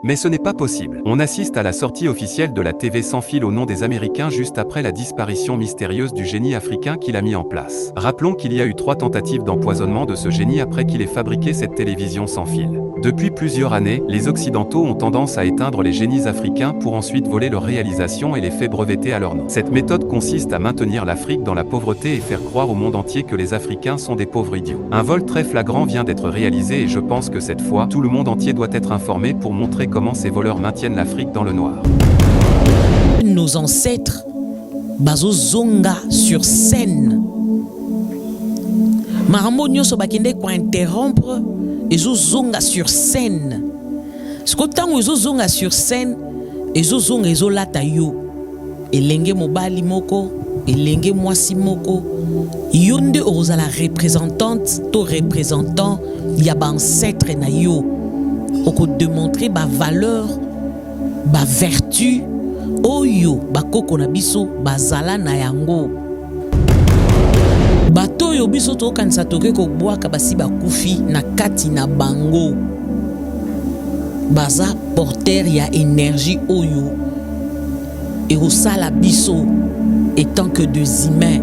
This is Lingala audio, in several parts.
Mais ce n'est pas possible. On assiste à la sortie officielle de la TV sans fil au nom des Américains juste après la disparition mystérieuse du génie africain qu'il a mis en place. Rappelons qu'il y a eu 3 tentatives d'empoisonnement de ce génie après qu'il ait fabriqué cette télévision sans fil. Depuis plusieurs années, les Occidentaux ont tendance à éteindre les génies africains pour ensuite voler leurs réalisations et les faits brevetés à leur nom. Cette méthode consiste à maintenir l'Afrique dans la pauvreté et faire croire au monde entier que les Africains sont des pauvres idiots. Un vol très flagrant vient d'être réalisé et je pense que cette fois, tout le monde entier doit être informé pour montrer comment ces voleurs maintiennent l'Afrique dans le noir. Nos ancêtres, bazo zonga sur scène. Marambo so bakende ko interrompre ezo zonga sur scène. Ce que tango ezo zonga sur scène, ezo zonga ezo lata yo. Elenge mobali moko, elenge mwasi moko. Yonde ozala représentante, to représentant, ya ba ancêtre na yo. Oko démontrer ba valeur, ba vertu, oyo ba koko na biso bazala na yango. Bato yo biso to kanisa toke ko boaka basi bakufi na kati na bango. Baza porteur ya énergie oyo. Et au sala biso étant que des humains,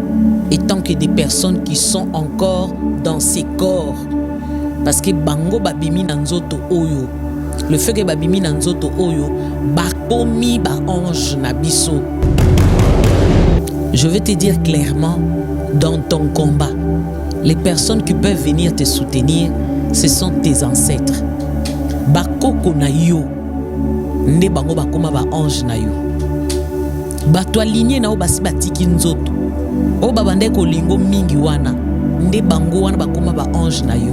étant que des personnes qui sont encore dans ces corps. Parce que bango babimi nanzoto oyo. Le fait que babimi nanzoto oyo, bakomi ba ange nabiso. Je vais te dire clairement, dans ton combat, les personnes qui peuvent venir te soutenir, ce sont tes ancêtres. Bakoko na yo, nde bango bakoma ba ange na yo. Bato aligné na o basi batiki nzoto. O babande ko lingo mingi wana, nde bango wana bakoma ba ange na yo.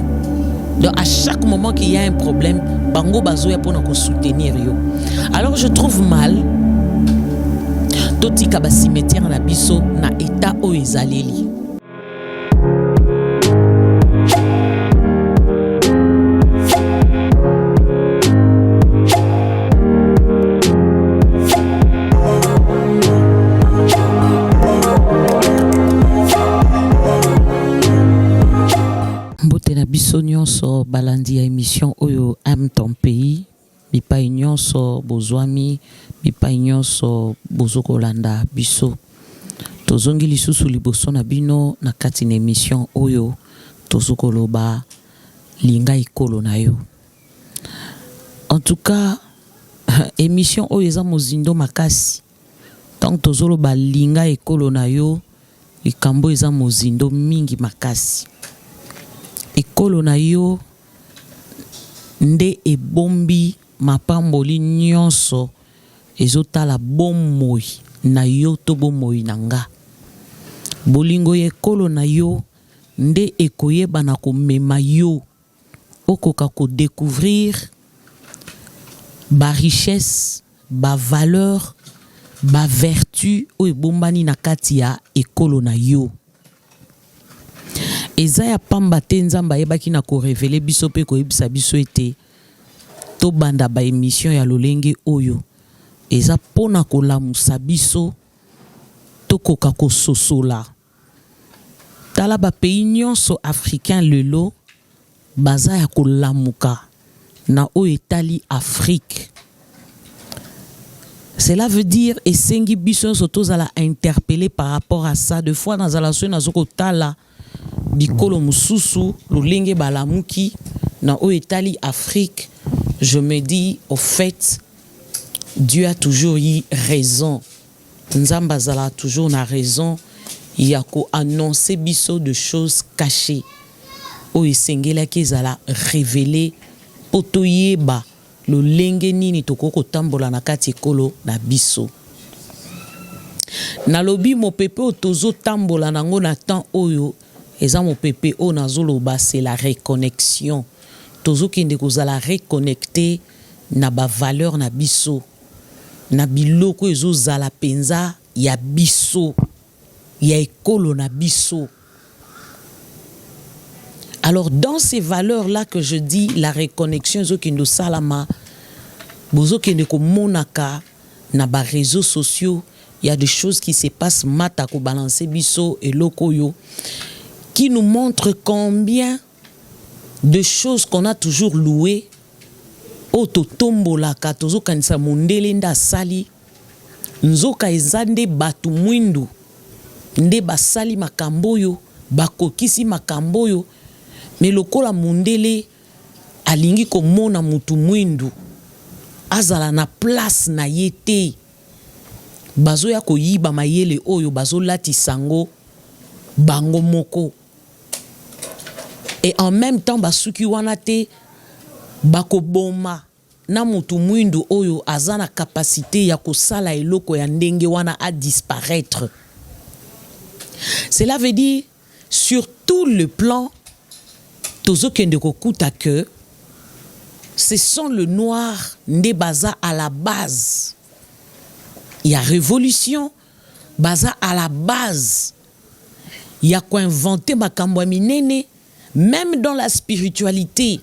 Donc à chaque moment qu'il y a un problème, bango bazoya pona ko soutenir yo. Alors je trouve mal totika ba cimetière na biso na état o ezaleli. So balandi ya émission oyo aime ton pays bipa nyonso bozwami bipa nyonso bozokolanda biso tozongi lisusu liboso na bino na kati na émission oyo tozokoloba linga ikolo na yo. En tout cas émission oyo eza mozindo makasi tant tozoloba linga ikolo na yo likambo eza mozindo mingi makasi. Ekolo na yo nde ebombi mapamboli nyonso ezotala bomoi na yo to bomoi nanga. Bolingo ekolo na yo nde ekoyeba na komema yo okoka ko découvrir ba richesse, ba valeur, ba vertu o ebombani na kati ya ekolo na yo. Eza ya pamba te nzamba yebaki na ko révéler biso pe ko yebisa biso ete to banda ba émission ya lolenge oyo eza pona ko lamusa biso to koka ko sosola. Tala ba pays nyonso africain lelo baza ya ko lamuka na o etali Afrique. Cela veut dire esengi biso soto zala interpeller par rapport à ça. De fois dans la soirée nazoko tala bikolo mususu lolenge balamuki na o etali Afrique, je me dis au fait Dieu a toujours eu raison. Nzamba zala toujours na raison. Il y a ko annoncer biso de choses cachées. O esengela ki zala révéler potoyeba lolenge nini tokoko tambola na kati ekolo na biso. Na lobi mo pepe otozo tambola nango na temps oyo eza mo pepe o nazoloba c'est la reconnexion. Tozo kende kozala reconnecter na ba valeur na biso. Na biloko ezo zala penza ya biso. Ya ekolo na biso. Alors dans ces valeurs-là que je dis la reconnexion zo kendo salama bozo kende ko monaka na ba réseaux sociaux, il y a des choses qui se passent mata ko balancer biso et lokoyo qui nous montrent combien de choses qu'on a toujours louées o totombolaka tozokanisa mondele nda sali nzoka ezande batu mwindu nde basali makambo oyo bakokisi makambo oyo me lokola mondele alingi komona mutu mwindu azala na place na ye te bazoya koyiba mayele oyo bazolatisa ngo bango moko et en même temps basuki wana te bakoboma na mutu mwindu oyo azana capacité ya kosala eloko ya ndenge wana a disparaître. Cela veut dire sur tout le plan tozokende kokuta que ce sont le noir nde baza à la base. Il y a révolution baza à la base. Il y a quoi inventer makambo minene même dans la spiritualité.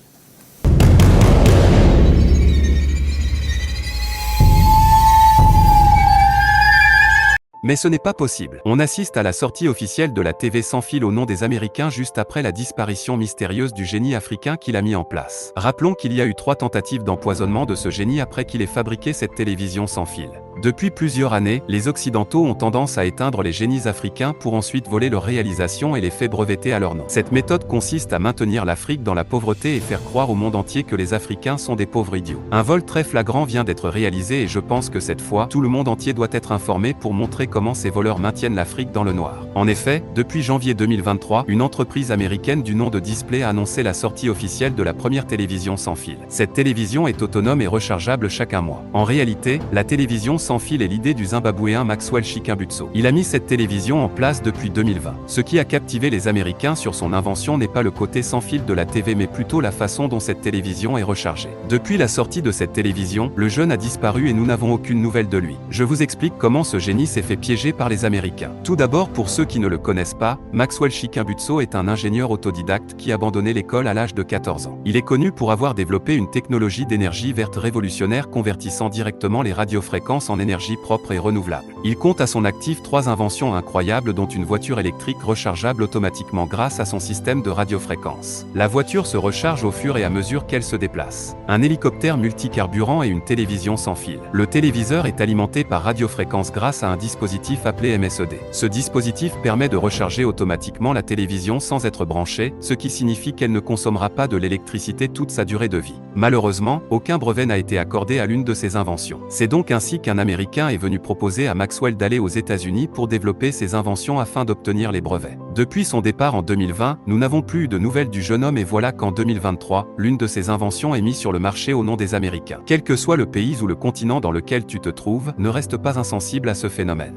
Mais ce n'est pas possible. On assiste à la sortie officielle de la TV sans fil au nom des Américains juste après la disparition mystérieuse du génie africain qu'il a mis en place. Rappelons qu'il y a eu 3 tentatives d'empoisonnement de ce génie après qu'il ait fabriqué cette télévision sans fil. Depuis plusieurs années, les Occidentaux ont tendance à éteindre les génies africains pour ensuite voler leurs réalisations et les faits brevetés à leur nom. Cette méthode consiste à maintenir l'Afrique dans la pauvreté et faire croire au monde entier que les Africains sont des pauvres idiots. Un vol très flagrant vient d'être réalisé et je pense que cette fois, tout le monde entier doit être informé pour montrer comment ces voleurs maintiennent l'Afrique dans le noir. En effet, depuis janvier 2023, une entreprise américaine du nom de Display a annoncé la sortie officielle de la première télévision sans fil. Cette télévision est autonome et rechargeable chaque mois. En réalité, la télévision sans fil est l'idée du Zimbabwéen Maxwell Chikambutso. Il a mis cette télévision en place depuis 2020. Ce qui a captivé les Américains sur son invention n'est pas le côté sans fil de la TV mais plutôt la façon dont cette télévision est rechargée. Depuis la sortie de cette télévision, le jeune a disparu et nous n'avons aucune nouvelle de lui. Je vous explique comment ce génie s'est fait piéger par les Américains. Tout d'abord, pour ceux qui ne le connaissent pas, Maxwell Chikambutso est un ingénieur autodidacte qui a abandonné l'école à l'âge de 14 ans. Il est connu pour avoir développé une technologie d'énergie verte révolutionnaire convertissant directement les radiofréquences en énergie propre et renouvelable. Il compte à son actif 3 inventions incroyables dont une voiture électrique rechargeable automatiquement grâce à son système de radiofréquences. La voiture se recharge au fur et à mesure qu'elle se déplace. Un hélicoptère multicarburant et une télévision sans fil. Le téléviseur est alimenté par radiofréquence grâce à un dispositif appelé MSED. Ce dispositif permet de recharger automatiquement la télévision sans être branchée, ce qui signifie qu'elle ne consommera pas de l'électricité toute sa durée de vie. Malheureusement, aucun brevet n'a été accordé à l'une de ces inventions. C'est donc ainsi qu'un Américain est venu proposer à Maxwell d'aller aux États-Unis pour développer ses inventions afin d'obtenir les brevets. Depuis son départ en 2020, nous n'avons plus eu de nouvelles du jeune homme et voilà qu'en 2023, l'une de ses inventions est mise sur le marché au nom des Américains. Quel que soit le pays ou le continent dans lequel tu te trouves, ne reste pas insensible à ce phénomène.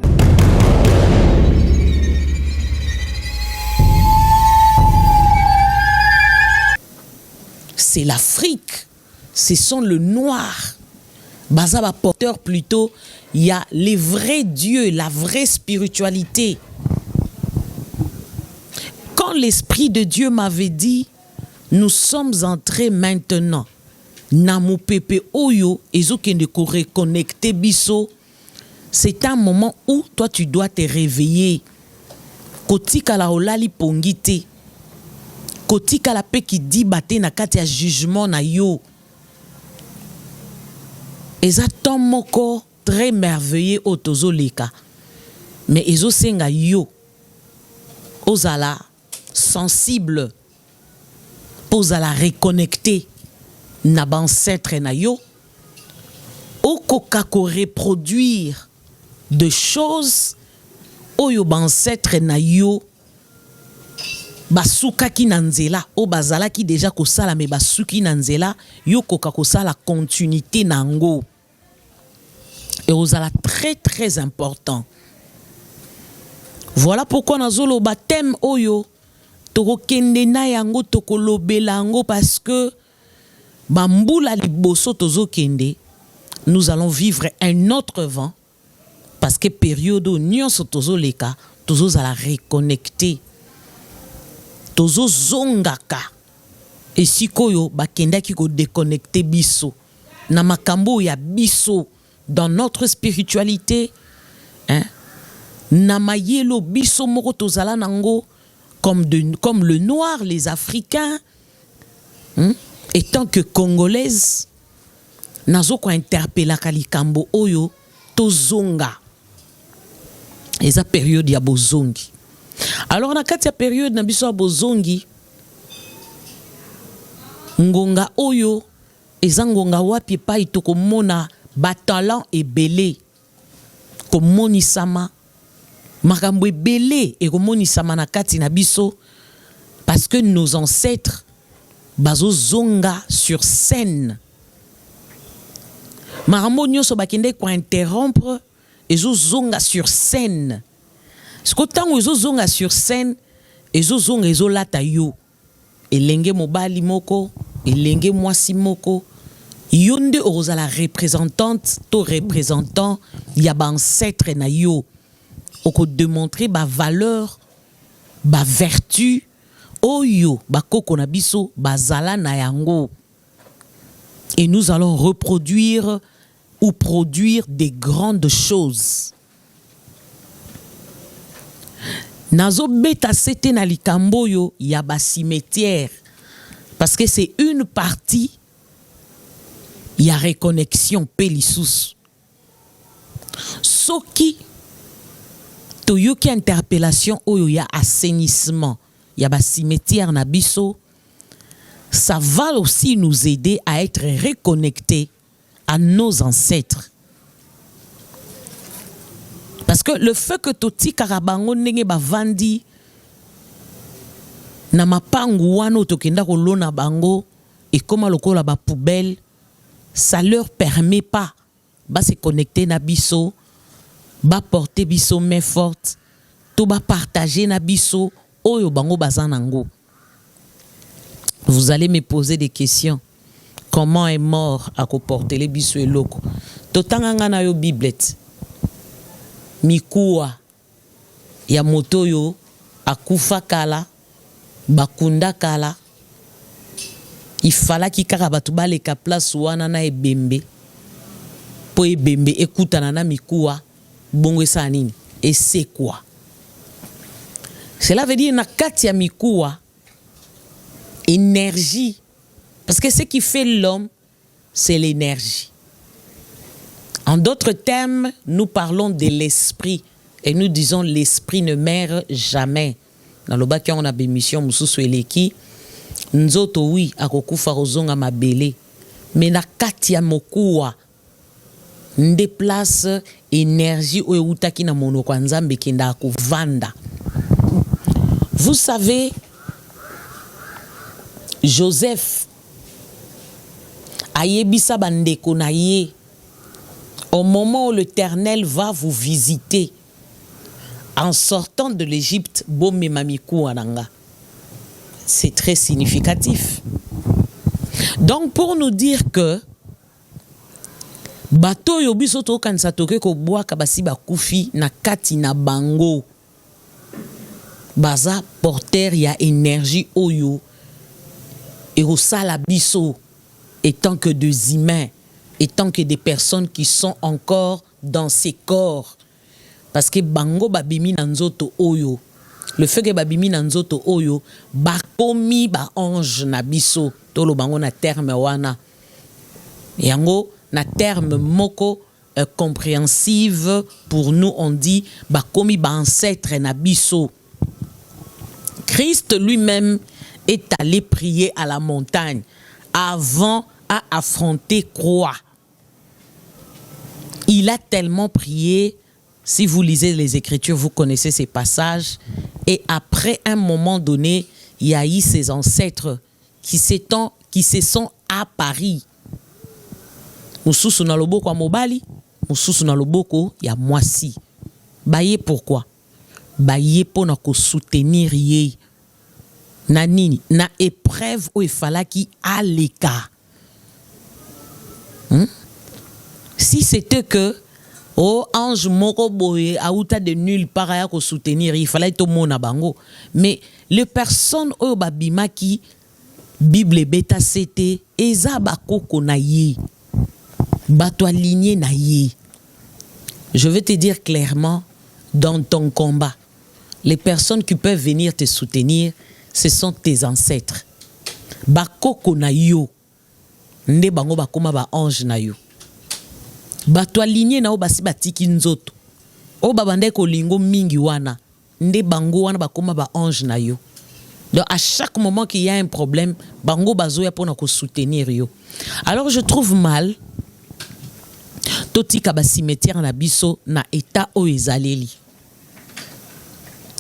C'est l'Afrique, ce sont le noir. Bazaba porteur plutôt, il y a les vrais dieux, la vraie spiritualité. Quand l'Esprit de Dieu m'avait dit, nous sommes entrés maintenant, Namu Pepe Oyo, ezokende ko reconnecter biso, c'est un moment où toi tu dois te réveiller. Kotika la olali pongite. Kotika la pe ki di bate na kati ya jugement na yo. Eza ton moko très merveilleux au tozoleka. Mais ezo senga yo. Ozala sensible. Ozala reconnecté. Na ancêtre na yo. Okoka ko reproduire de choses. Oyo ancêtre na yo. Basuka ki nanzela. O bazala ki déjà kosala me basuki nanzela. Yo koka kosala continuité nango. Et ozala très très important. Voilà pourquoi nazolo baptême oyo toko kende na yango toko lobela yango parce que bambula liboso tozo kende nous allons vivre un autre vent parce que période nyonso tozo leka tozo zala reconnecter tozo zongaka et sikoyo bakendaki ko déconnecter biso na makambo ya biso dans notre spiritualité, hein, namayelo biso moko tozala nango comme le noir, les Africains, hein, étant que Congolaises, nazo ko interpella kalikambo oyo tozonga. Eza période ya bozongi. Alors na kati ya période na biso ya bozongi, ngonga oyo eza ngonga wapi epai tokomona batalent ebele komonisama, makambo ebele ekomonisama na kati na biso, parce que nos ancêtres bazozonga sur scène. Makambo nyonso bakende ko interrompre ezozonga sur scène. Siko tango ezozonga sur scène, ezozonga ezolata yo. Elenge mobali moko, elenge mwasi moko, yonde ozala représentante to représentant ya ba ancêtre na yo. Oko démontrer ba valeur, ba vertu oyo ba koko na biso bazala na yango. Et nous allons reproduire ou produire des grandes choses. Nazo beta sete na likambo yo ya ba cimetière, parce que c'est une partie ya reconnexion pelissus. Soki toyoki interpellation oyo ya assainissement ya ba cimetière na biso, ça va aussi nous aider à être reconnectés à nos ancêtres. Parce que le fait que toti karabango nenge bavandi na mapangu wano tokenda kolona bango et comme lokola ba poubelle, ça leur permet pas ba se connecter na biso, ba porter biso main forte, to ba partager na biso oyo bango bazanango. Vous allez me poser des questions. Comment est mort à porter les biso et loko? Totanga na yo biblette. Mikuwa ya moto yo akufa kala, bakunda kala. Il fallait ki kaka batu baleka place wana na ebembe. Po ebembe ekutana na mikuwa bongo esa nini? Et c'est quoi? Cela veut dire na kati ya mikuwa énergie. Parce que ce qui fait l'homme, c'est l'énergie. En d'autres termes, nous parlons de l'esprit. Et nous disons l'esprit ne meurt jamais. Dans le bas, on a une mission, Moussou Eleki, Nzoto, oui, Akokufa Rozonga Mabele. Mais na katia mokuwa, déplace énergie ou eutaki na monokwanzambe kenda akuvanda. Vous savez, Joseph ayebisa bandeko na ye, au moment où l'Éternel va vous visiter en sortant de l'Égypte, bombe mamikou ananga. C'est très significatif. Donc pour nous dire que bato yo biso to kanisa toke ko boa kabasi bakufi na kati na bango, baza porteur ya énergie oyo et au sala biso, étant que des humains, étant que des personnes qui sont encore dans ces corps. Parce que bango babimi nanzoto oyo, le fait que babimi nanzoto oyo, bakomi ba ange na biso, tolo bango na terme wana. Yango na terme moko compréhensive pour nous, on dit bakomi ba ancêtre na biso. Christ lui-même est allé prier à la montagne avant à affronter croix. Il a tellement prié, si vous lisez les Écritures, vous connaissez ces passages, et après un moment donné, il y a eu ses ancêtres qui se sont apparus. Moussousou na loboko a mobali, moussousou na loboko ya mwasi. Baye pourquoi? Baye pour na ko soutenir ye. Na nini? Na épreuve où il fallait qu'il aleka. Si c'était que oh ange moko boye aouta de nulle part à ko soutenir, il fallait tout mona bango. Mais les personnes au babima qui Bible beta c'était eza bakoko na ye. Bato aligné na ye. Je vais te dire clairement, dans ton combat, les personnes qui peuvent venir te soutenir, ce sont tes ancêtres. Bakoko na yo. nde bango bakoma ba ange na yo. Bato aligné na o basi batiki nzoto. O babande ko lingo mingi wana. Nde bango wana bakoma ba ange na yo. Donc à chaque moment qu'il y a un problème, bango bazoya pona ko soutenir yo. Alors je trouve mal totika ba cimetière na biso na état o ezaleli.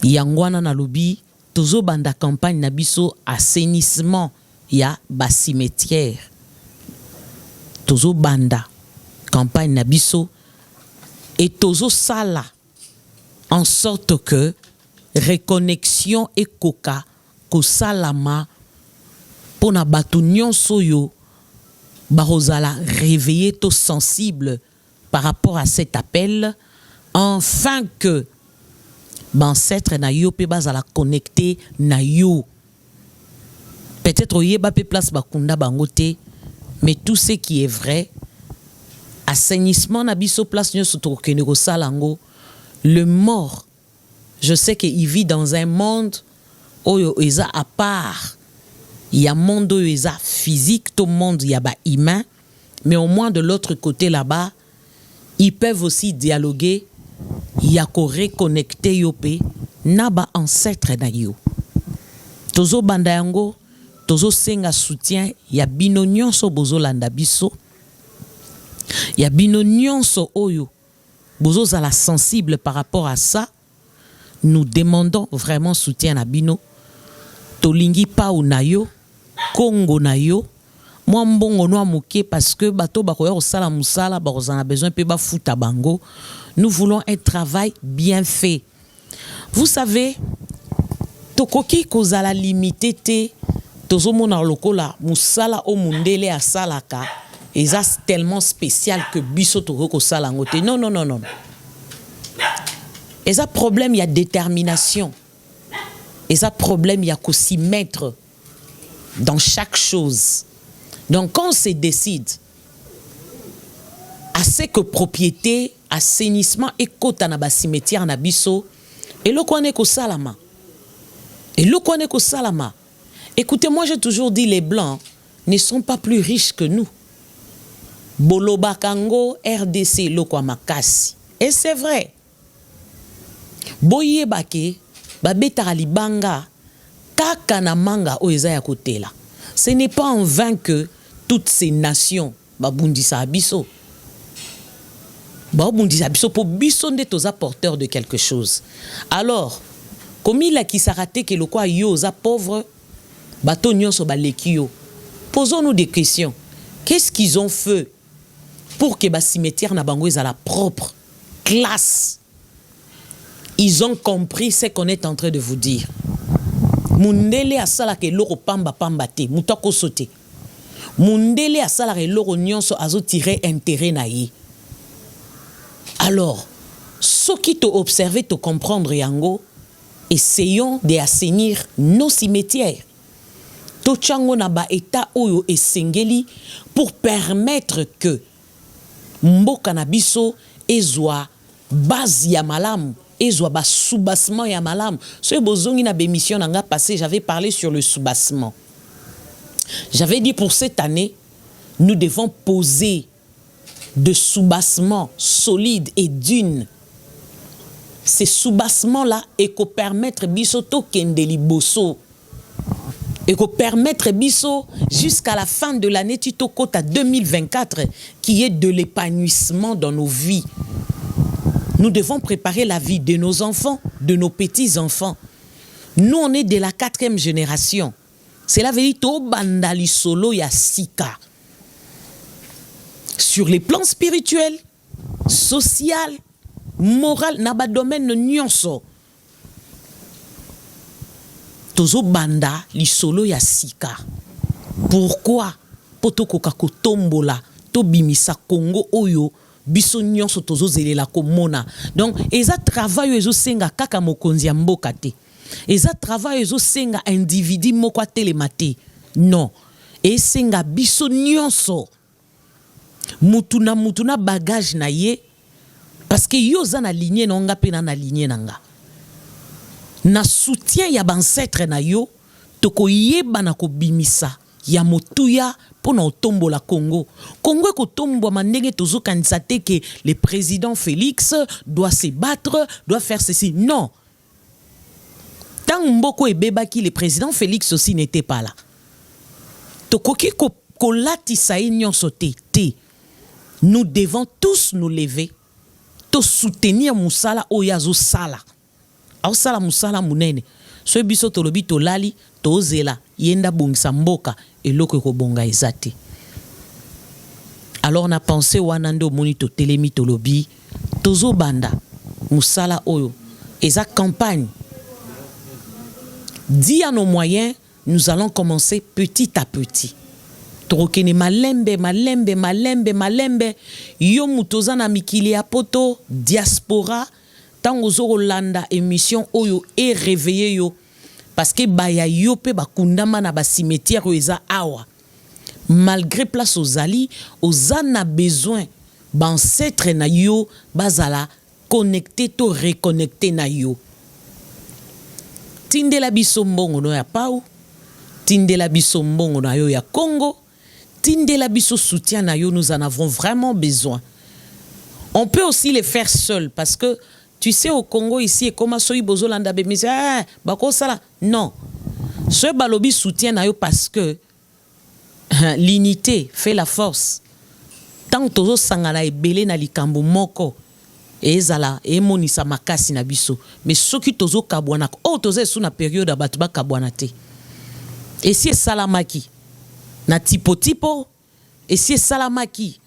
Yangwana na lobi tozo banda campagne na biso assainissement ya ba cimetière. Tozo banda campagne na biso et tozo sala en sorte que reconnexion et koka ko salama pona batu nyonso yo barozala réveillé to sensible par rapport à cet appel afin que ancêtre na yo pe bazala connecté na yo. Peut-être yeba pe place bakunda bangote, mais tout ce qui est vrai, assainissement na biso place nyo soto keneko salango, le mort, je sais qu'il vit dans un monde oyo eza à part. Il y a monde oyo eza physique, tout le monde y a ba humain, mais au moins de l'autre côté là-bas, ils peuvent aussi dialoguer. Il y a ko reconnecter yo pe na ba ancêtre na yo. Tozo banda yango, tozo senga soutien, ya bino nyonso bozo landa biso. Ya bino nyonso oyo bozo zala sensible par rapport à ça. Nous demandons vraiment soutien à bino. Tolingi pa ou na yo, Congo na yo. Moi mbongo noa mouké parce que bato bakoya osala musala bazana besoin pe ba futa bango. Nous voulons un travail bien fait. Vous savez, tokoki kozala limité te tozo mona lokola musala o mundele a salaka et ça c'est tellement spécial que biso toko sala ngote. Non non non non. Et ça problème il y a détermination. Et ça problème il y a qu'au s'y mettre dans chaque chose. Donc quand on se décide à ce que propriété, assainissement et kota na ba cimetière na biso, et le kone ko salama. Et le kone ko salama. Écoutez, moi j'ai toujours dit les blancs ne sont pas plus riches que nous. Boloba Kango RDC lokwa makasi. Et c'est vrai. Boye bake babeta libanga kaka na manga o eza ya kotela. Ce n'est pas en vain que toutes ces nations babundisa abiso. Babundisa abiso pour biso nde toza porteur de quelque chose. Alors, comme il a qui s'arrêté que le quoi yo za pauvre bato nyonso balekio. Posons-nous des questions. Qu'est-ce qu'ils ont fait pour que ba cimetière na bango eza la propre classe? Ils ont compris ce qu'on est en train de vous dire. Mundele asala ke loro pamba pamba te, mutako sote. Mundele asala ke loro nyonso azo tirer intérêt na yi. Alors, ce qui te observé te comprendre yango, essayons d'assainir nos cimetières. Tochango na ba eta oyo esengeli pour permettre que mboka na biso ezwa base ya malamu. Et bas soubassement ya malam. Ce bozongi na bémission nanga passé, j'avais parlé sur le soubassement. J'avais dit pour cette année, nous devons poser de soubassements solides et d'une. Ces soubassements-là et qu'on permettre bisoto kendeli bosso. Et qu'on permettre biso jusqu'à la fin de l'année Tito Kota 2024 qui est de l'épanouissement dans nos vies. Nous devons préparer la vie de nos enfants, de nos petits-enfants. Nous, on est de la 4e génération. C'est la vérité au bandali solo ya sika. Sur les plans spirituels, social, moral, naba domaine nyonso. Tozo banda li solo ya sika. Pourquoi? Poto kokako tombola, to bimisa Congo oyo. Biso nyonso tozo zelela komona. Donc eza travail ezo senga kaka mokonzi ya mboka te. Eza travail ezo senga individu moko telemate. Non. Et senga biso nyonso. Mutuna bagage na ye parce que yo za na lignée nanga pe na lignée nanga. Na soutien ya ancêtre na yo toko yeba na ko bimisa ya motuya pour na tombo la Congo. Congo ko tombo mandenge tozo kandidaté que le président Félix doit se battre, doit faire ceci. Non. Tant mboko ebeba ki le président Félix aussi n'était pas là. Tokoki ko lati sa union sauté. Nous devons tous nous lever, tous soutenir Moussala Oyazo Sala. Au sala Moussala Mounene. So biso tolobi tolali tozela yenda bongisa mboka eloko ko bonga ezate. Alors on a pensé wanando monito telemi tolobi tozo banda Moussala Oyo eza campagne. Dit à nos moyens, nous allons commencer petit à petit. Trokene malembe yo mutoza na mikili ya poto diaspora tango zoro landa émission oyo et réveiller yo parce que baya yo pe bakundama na ba cimetière eza awa malgré place aux ali ozana besoin ancêtre na yo bazala connecté to reconnecté na yo tindela biso mbongo no ya pau tindela biso mbongo na yo ya Congo tindela biso soutien na yo, nous en avons vraiment besoin. On peut aussi les faire seuls parce que tu sais au Congo ici et comment soy bozo landa be mise bako sala non. Ce balobi soutien na yo parce que l'unité fait la force. Tant tozo sangala ebele na likambo moko ezala emonisa makasi na biso mais soki tozo kabwana o tozo sous na période abatu ba kabwana te. Et si salamaki na tipo et si salamaki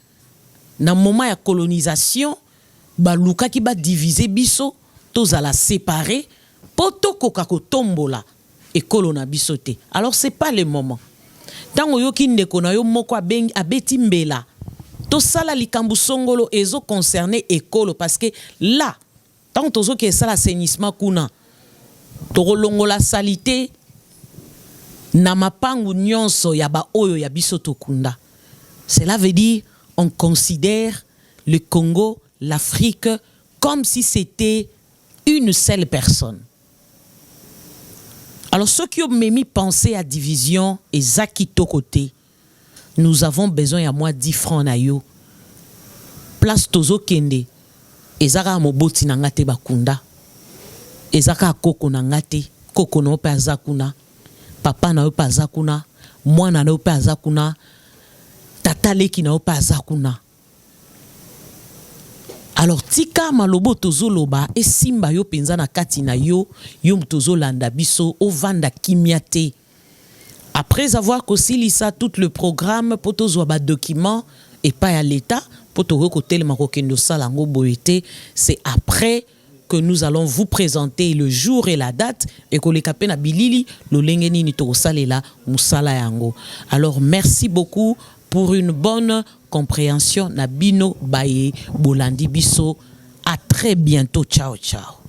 na moment ya colonisation ba luka ki ba diviser biso tozala séparer poto koka ko tombola et kolona biso te. Alors c'est pas le moment. Tango yo ki ndeko na yo moko abeti mbela to sala likambu songolo ezo concerner ekolo parce que là tant tozo ke sala assainissement kuna to longola salité na mapangu nyonso ya ba oyo ya biso tokunda. Cela veut dire on considère le Congo, l'Afrique comme si c'était une seule personne. Alors ceux qui ont mis penser à division et zakito côté, nous avons besoin à moi 10 francs na yo. Place tozo kende ezaka moboti na ngate bakunda. Ezaka koko na ngate, koko no pa zakuna. Papa na yo pa zakuna, mwana na yo pa zakuna, tata leki na yo pa zakuna. Alors tika malobo tozo loba e simba yo penza na kati na yo, yo tozo landa biso o vanda kimiate. Après avoir kosilisa tout le programme pour tozo ba document et pas à l'état pour to côté le makokendo salango boyete, c'est après que nous allons vous présenter le jour et la date et que les kapena bilili lo lengeni ni to salela musala yango. Alors merci beaucoup pour une bonne compréhension na bino baye bolandi biso. À très bientôt. Ciao ciao.